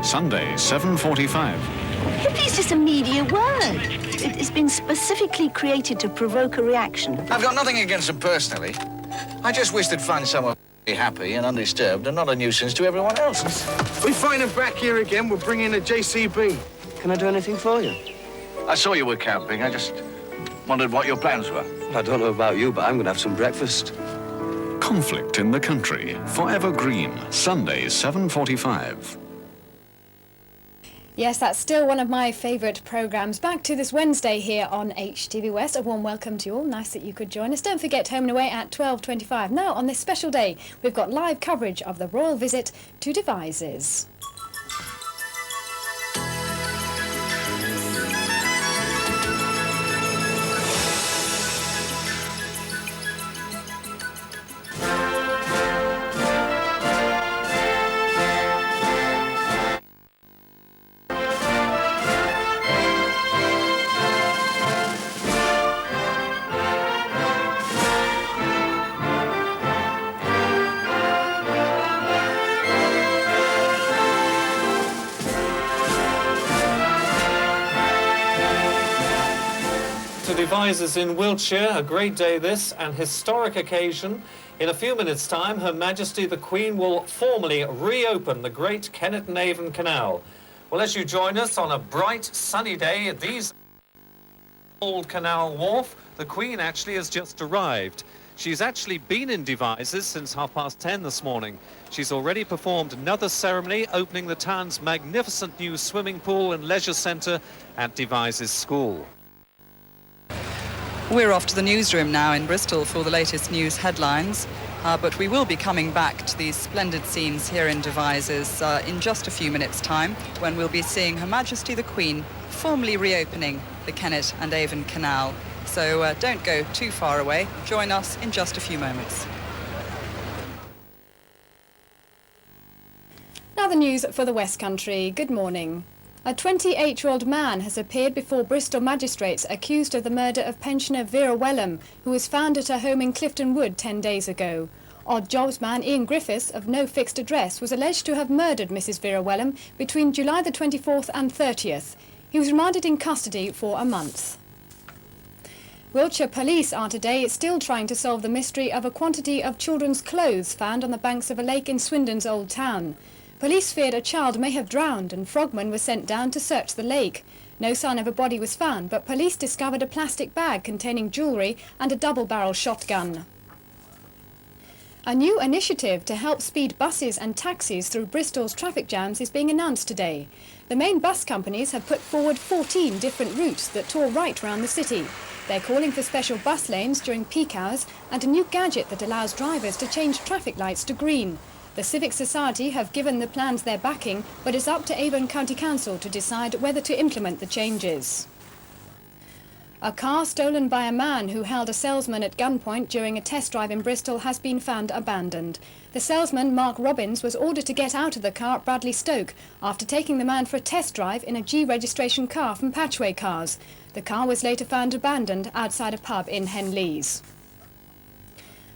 Sunday, 7:45. Hippie's just a media word. It's been specifically created to provoke a reaction. I've got nothing against them personally. I just wish they'd find somewhere happy and undisturbed and not a nuisance to everyone else. We find him back here again, we'll bring in a JCB. Can I do anything for you? I saw you were camping. I just wondered what your plans were. I don't know about you, but I'm going to have some breakfast. Conflict in the Country. Forever Green. Sunday, 7:45. Yes, that's still one of my favourite programmes. Back to this Wednesday here on HTV West. A warm welcome to you all. Nice that you could join us. Don't forget Home and Away at 12:25. Now, on this special day, we've got live coverage of the royal visit to Devizes. Devizes in Wiltshire, a great day this, an historic occasion. In a few minutes' time, Her Majesty the Queen will formally reopen the Great Kennet and Avon Canal. Well, as you join us on a bright, sunny day at these old canal wharf, the Queen actually has just arrived. She's actually been in Devizes since 10:30 this morning. She's already performed another ceremony opening the town's magnificent new swimming pool and leisure centre at Devizes School. We're off to the newsroom now in Bristol for the latest news headlines, but we will be coming back to these splendid scenes here in Devizes in just a few minutes' time, when we'll be seeing Her Majesty the Queen formally reopening the Kennet and Avon Canal. So don't go too far away. Join us in just a few moments. Now the news for the West Country. Good morning. A 28-year-old man has appeared before Bristol magistrates accused of the murder of pensioner Vera Wellham, who was found at her home in Clifton Wood 10 days ago. Odd jobs man Ian Griffiths, of no fixed address, was alleged to have murdered Mrs Vera Wellham between July the 24th and 30th. He was remanded in custody for a month. Wiltshire police are today still trying to solve the mystery of a quantity of children's clothes found on the banks of a lake in Swindon's Old Town. Police feared a child may have drowned and frogmen were sent down to search the lake. No sign of a body was found, but police discovered a plastic bag containing jewellery and a double-barrel shotgun. A new initiative to help speed buses and taxis through Bristol's traffic jams is being announced today. The main bus companies have put forward 14 different routes that tour right round the city. They're calling for special bus lanes during peak hours and a new gadget that allows drivers to change traffic lights to green. The Civic Society have given the plans their backing, but it's up to Avon County Council to decide whether to implement the changes. A car stolen by a man who held a salesman at gunpoint during a test drive in Bristol has been found abandoned. The salesman, Mark Robbins, was ordered to get out of the car at Bradley Stoke after taking the man for a test drive in a G registration car from Patchway Cars. The car was later found abandoned outside a pub in Henlees.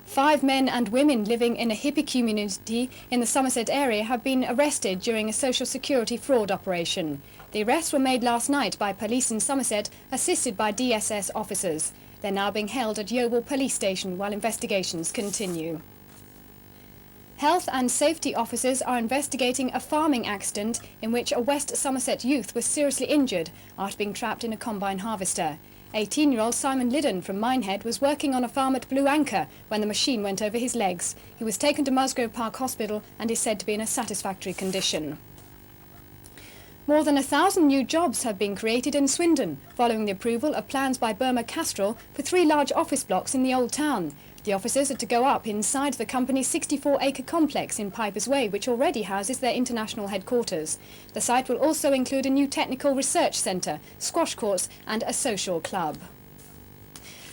5 men and women living in a hippie community in the Somerset area have been arrested during a social security fraud operation. The arrests were made last night by police in Somerset, assisted by DSS officers. They're now being held at Yeovil Police Station while investigations continue. Health and safety officers are investigating a farming accident in which a West Somerset youth was seriously injured after being trapped in a combine harvester. 18-year-old Simon Liddon from Minehead was working on a farm at Blue Anchor when the machine went over his legs. He was taken to Musgrove Park Hospital and is said to be in a satisfactory condition. More than 1,000 new jobs have been created in Swindon, following the approval of plans by Burma Castrol for 3 large office blocks in the Old Town. The offices are to go up inside the company's 64-acre complex in Pipers Way, which already houses their international headquarters. The site will also include a new technical research centre, squash courts and a social club.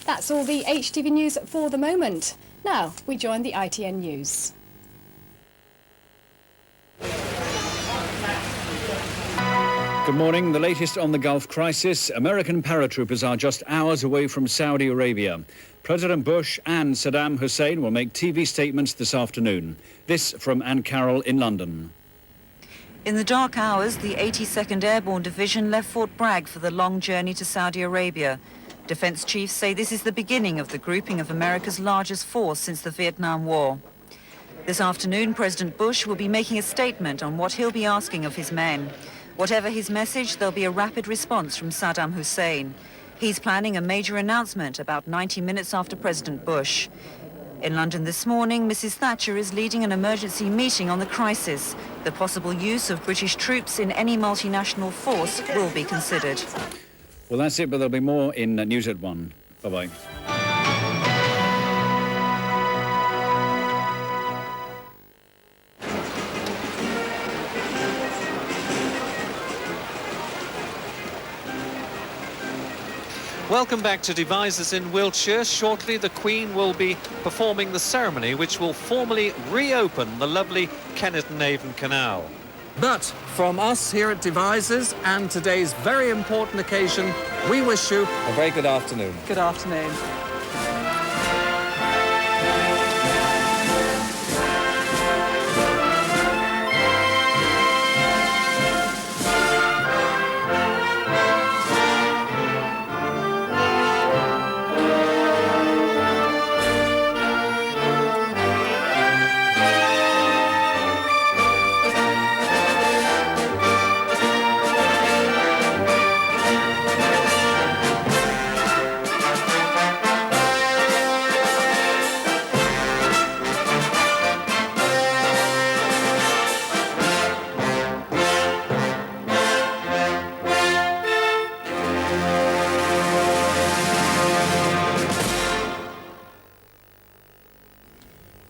That's all the HTV news for the moment. Now we join the ITN news. Good morning. The latest on the Gulf crisis. American paratroopers are just hours away from Saudi Arabia. President Bush and Saddam Hussein will make TV statements this afternoon. This from Anne Carroll in London. In the dark hours, the 82nd Airborne Division left Fort Bragg for the long journey to Saudi Arabia. Defense chiefs say this is the beginning of the grouping of America's largest force since the Vietnam War. This afternoon, President Bush will be making a statement on what he'll be asking of his men. Whatever his message, there'll be a rapid response from Saddam Hussein. He's planning a major announcement about 90 minutes after President Bush. In London this morning, Mrs. Thatcher is leading an emergency meeting on the crisis. The possible use of British troops in any multinational force will be considered. Well, that's it, but there'll be more in News at 1. Bye-bye. Welcome back to Devizes in Wiltshire. Shortly, the Queen will be performing the ceremony which will formally reopen the lovely Kennet and Avon Canal. But from us here at Devizes and today's very important occasion, we wish you a very good afternoon. Good afternoon.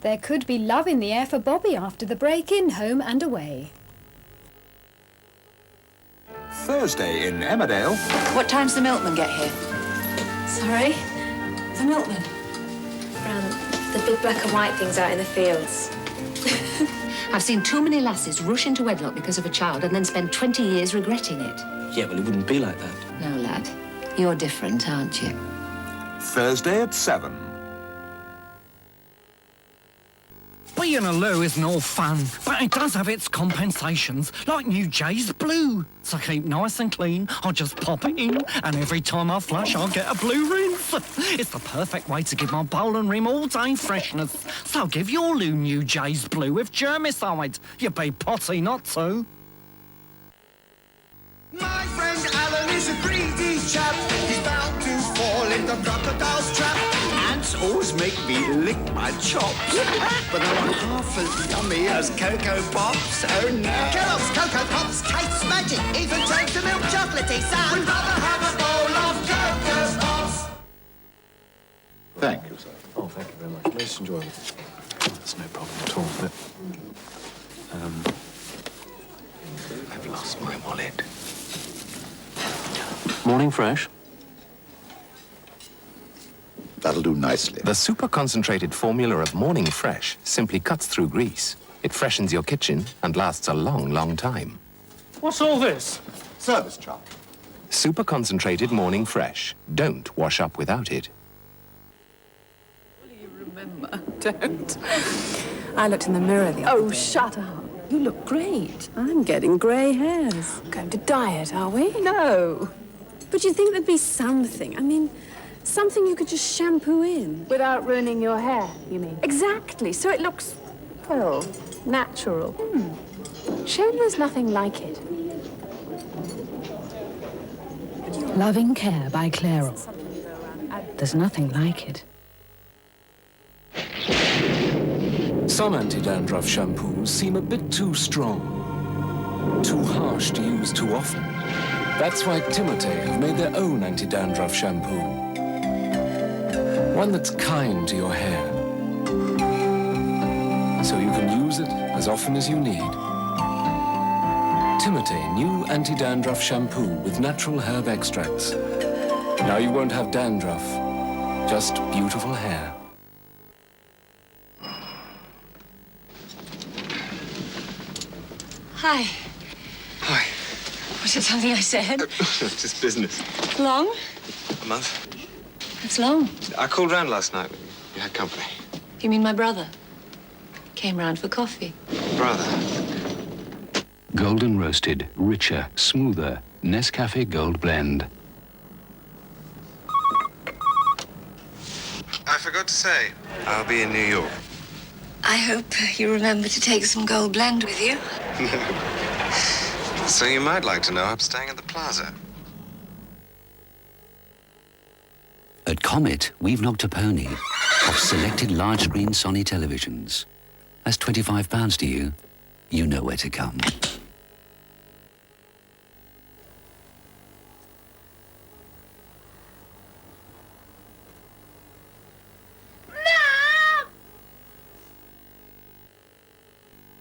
There could be love in the air for Bobby after the break-in, home and away. Thursday in Emmerdale. What time's the milkman get here? Sorry? The milkman? The big black and white things out in the fields. I've seen too many lasses rush into wedlock because of a child and then spend 20 years regretting it. Yeah, well, it wouldn't be like that. No, lad. You're different, aren't you? Thursday at 7. Being a loo isn't all fun, but it does have its compensations, like new Jeyes Bloo. So keep nice and clean, I'll just pop it in, and every time I flush, I'll get a blue rinse. It's the perfect way to give my bowl and rim all-day freshness. So give your loo new Jeyes Bloo with germicide. You'd be potty not to. My friend Alan is a greedy chap. He's bound to fall in the crocodile's trap. Ants always make me lick my chops, but they're not half as yummy as Cocoa Pops. Oh no! Kellogg's Cocoa Pops tastes magic, even turns to milk chocolatey sound. We'd rather have a bowl of Cocoa Pops. Thank you, sir. Oh, thank you very much. Most enjoyable. That's no problem at all, but I've lost my wallet. Morning Fresh. That'll do nicely. The super concentrated formula of Morning Fresh simply cuts through grease. It freshens your kitchen and lasts a long, long time. What's all this? Service charge. Super concentrated Morning Fresh. Don't wash up without it. Remember, don't. I looked in the mirror the other day. Shut up. You look great. I'm getting grey hairs. Going to diet, are we? No. But you'd think there'd be something. I mean, something you could just shampoo in. Without ruining your hair, you mean? Exactly, so it looks, well, natural. Shame there's nothing like it. Loving Care by Clairol. There's nothing like it. Some anti-dandruff shampoos seem a bit too strong, too harsh to use too often. That's why Timotei have made their own anti-dandruff shampoo. One that's kind to your hair, so you can use it as often as you need. Timotei new anti-dandruff shampoo with natural herb extracts. Now you won't have dandruff, just beautiful hair. Hi. Hi. Was it something I said? Just business. Long? A month. That's long. I called round last night. You had company. You mean my brother? Came round for coffee. Brother? Golden roasted, richer, smoother. Nescafé Gold Blend. I forgot to say, I'll be in New York. I hope you remember to take some Gold Blend with you. So you might like to know I'm staying at the Plaza. At Comet, we've knocked a pony off selected large-screen Sony televisions. That's £25 to you. You know where to come.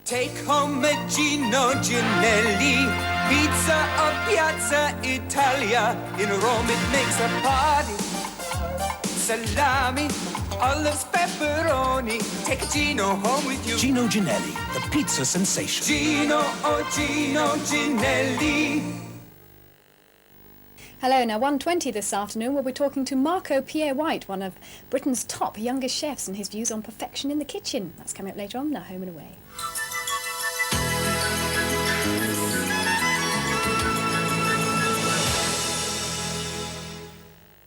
Take home a Gino Ginelli, pizza of Piazza Italia. In Rome it makes a party. Salami, olives, pepperoni. Take a Gino home with you. Gino Ginelli, the pizza sensation. Gino, oh Gino Ginelli. Hello, now 1:20 this afternoon we'll be talking to Marco Pierre-White, one of Britain's top youngest chefs, and his views on perfection in the kitchen. That's coming up later on, now Home and Away.